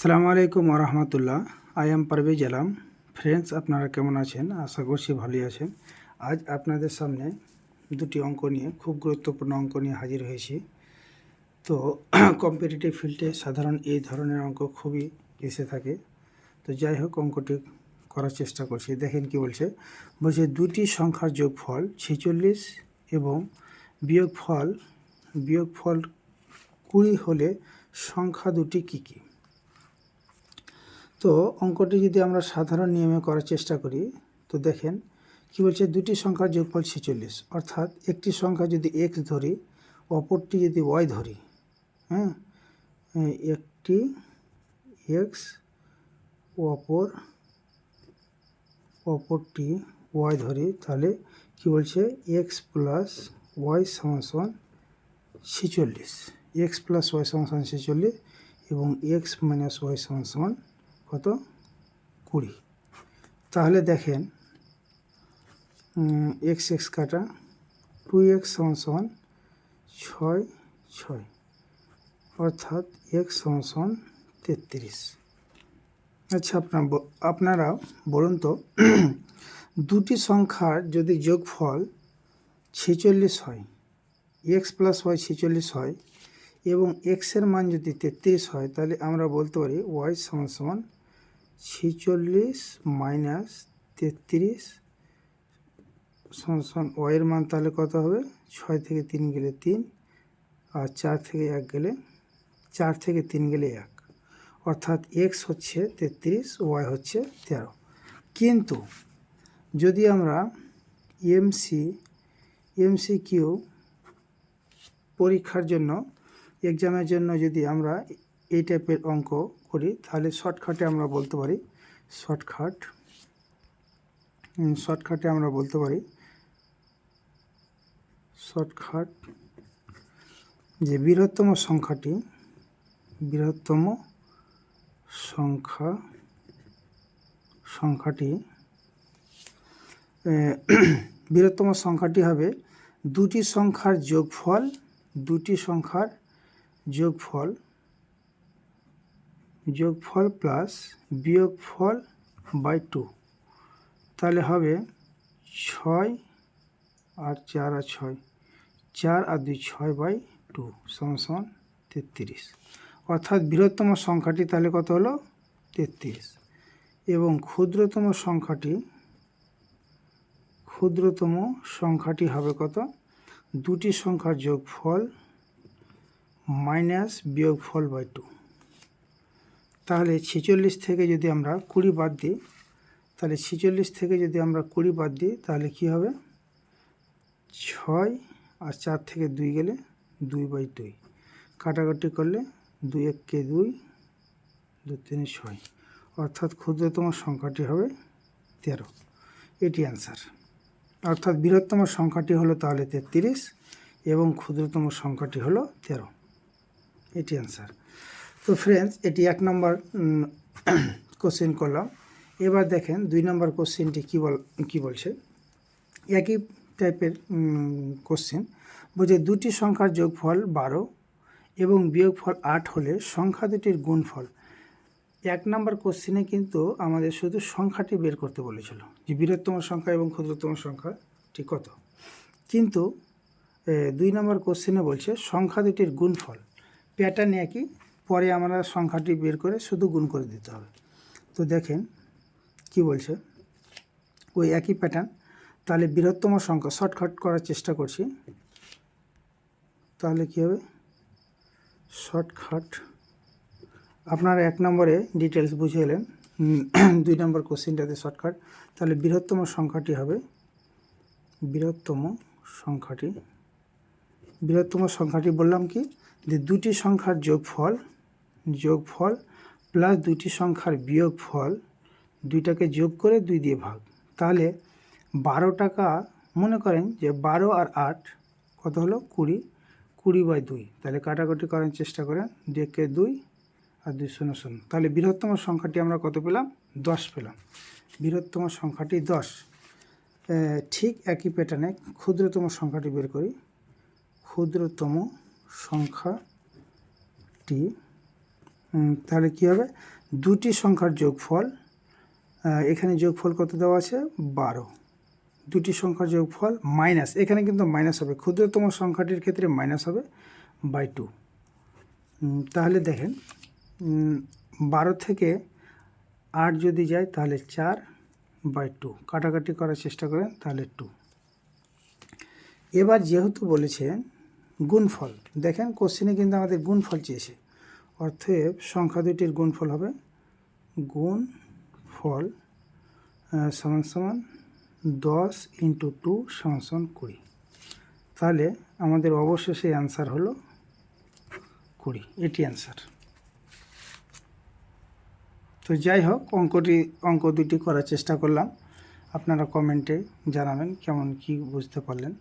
আসসালামু আলাইকুম ওরহমতুল্লাহ। I am Parvez Alam. Friends, আপনারা কেমন আছেন? আশা করছি ভালোই আছেন। আজ আপনাদের সামনে দুটি অঙ্ক নিয়ে, খুব গুরুত্বপূর্ণ অঙ্ক নিয়ে হাজির হয়েছি। তো কম্পিটিটিভ ফিল্ডে সাধারণ এই ধরনের অঙ্ক খুবই এসে থাকে। তো যাই হোক, অঙ্কটি করার চেষ্টা করছি। দেখেন কি বলছে। দুটি সংখ্যার যোগফল 46 এবং বিয়োগফল 20 হলে সংখ্যা দুটি কী কী? তো অঙ্কটি যদি আমরা সাধারণ নিয়মে করার চেষ্টা করি, তো দেখেন কি বলছে। দুটি সংখ্যার যোগফল 46, অর্থাৎ একটি সংখ্যা যদি x ধরি, অপরটি যদি y ধরি, একটি x, অপরটি y ধরি, তাহলে কি বলছে x প্লাস y সমান 46, x প্লাস y সমান 46 এবং x মাইনাস y সমান কত? 20। তাহলে দেখেন এক্স এক্স কাটা, 2x সমান 6, অর্থাৎ x সমান 33। আচ্ছা, আপনারা বলুন তো, দুটি সংখ্যার যদি যোগফল 46 হয়, x প্লাস y 46 হয় এবং x এর মান যদি 33 হয়, তাহলে আমরা বলতে পারি y সমান 46 মাইনাস 33 সমান y এর মান তাহলে কত হবে? 6 থেকে 3 গেলে 3, আর 4 থেকে 3 গেলে 1, অর্থাৎ x হচ্ছে 33, y হচ্ছে 13। কিন্তু যদি আমরা এমসিকিউ পরীক্ষার জন্য, এক্সামের জন্য যদি আমরা এই টাইপের অঙ্ক করি, তাহলে শর্টকাটে আমরা বলতে পারি যে বৃহত্তম সংখ্যাটি হবে দুটি সংখ্যার যোগফল প্লাস বিয়োগফল বাই 2। তাহলে হবে 6 আর 4 আর 6, 4 আর 2 6/2 সমান 33। অর্থাৎ বৃহত্তম সংখ্যাটি তাহলে কত হলো? 33। এবং ক্ষুদ্রতম সংখ্যাটি হবে কত? দুটি সংখ্যার যোগফল মাইনাস বিয়োগফল বাই 2। তাহলে 46 থেকে যদি আমরা 20 বাদ দিই, তাহলে কি হবে? 6 আর 4 থেকে 2 গেলে 2/2, কাটাকাটি করলে 2 1 2, 2 3 6, অর্থাৎ ক্ষুদ্রতম সংখ্যাটি হবে 13। এটি অ্যান্সার। অর্থাৎ বৃহত্তম সংখ্যাটি হলো তাহলে 33 এবং ক্ষুদ্রতম সংখ্যাটি হলো 13। এটি অ্যান্সার। তো ফ্রেন্ডস, এটি 1 নম্বর কোশ্চেন করলাম। এবার দেখেন 2 নম্বর কোশ্চেনটি কী বলছে। একই টাইপের কোশ্চেন। বলছে দুটি সংখ্যার যোগফল 12 এবং বিয়োগফল 8 হলে সংখ্যা দুটির গুণফল। 1 নম্বর কোশ্চেনে কিন্তু আমাদের শুধু সংখ্যাটি বের করতে বলেছিল, যে বৃহত্তম সংখ্যা এবং ক্ষুদ্রতম সংখ্যাটি কত। কিন্তু 2 নম্বর কোশ্চেনে বলছে সংখ্যা দুটির গুণফল। প্যাটার্ন একই, পরে আমরা সংখ্যাটি বের করে শুধু গুণ করে দিতে হবে। তো দেখেন কি বলছে, ওই একই প্যাটার্ন। তাহলে বৃহত্তম সংখ্যা, শর্টকাট করার চেষ্টা করছি। তাহলে কী হবে? শর্টকাট আপনারা 1 নম্বরে ডিটেলস বুঝে এলেন, 2 নম্বর কোশ্চেনটাতে শর্টকাট। তাহলে বৃহত্তম সংখ্যাটি বললাম কি, যে দুটি সংখ্যার যোগফল প্লাস দুটি সংখ্যার বিয়োগফল, দুইটাকে যোগ করে 2 দিয়ে ভাগ। তাহলে 12 টাকা, মনে করেন যে 12 আর 8 কত হলো? 20/2। তাহলে কাটাকুটি করার চেষ্টা করেন, 2 কে 2 আর 2 0 0। তাহলে বৃহত্তম সংখ্যাটি আমরা কত পেলাম? 10 পেলাম। বৃহত্তম সংখ্যাটি 10। ঠিক একই প্যাটার্নে ক্ষুদ্রতম সংখ্যাটি বের করি। ক্ষুদ্রতম সংখ্যাটি তাহলে কী হবে, দুটি সংখ্যার যোগফল, এখানে যোগফল কত দেওয়া আছে 12, দুটি সংখ্যার যোগফল মাইনাস, এখানে কিন্তু মাইনাস হবে, ক্ষুদ্রতম সংখ্যাটির ক্ষেত্রে মাইনাস হবে /2। তাহলে দেখেন 12 থেকে 8 যদি যায় তাহলে 4/2, কাটাকাটি করার চেষ্টা করেন তাহলে 2। এবার যেহেতু বলেছে গুণফল, দেখেন কোশ্চেনে কিন্তু আমাদের গুণফল চেয়েছে, অতএব সংখ্যা দুটির গুণফল হবে গুণফল সমান সমান 10 × 2 = 20। তাহলে আমাদের অবশেষে অ্যান্সার হলো 20, এটি অ্যান্সার। তো যাই হোক, অঙ্ক দুটি করার চেষ্টা করলাম, আপনারা কমেন্টে জানাবেন কেমন কি বুঝতে পারলেন।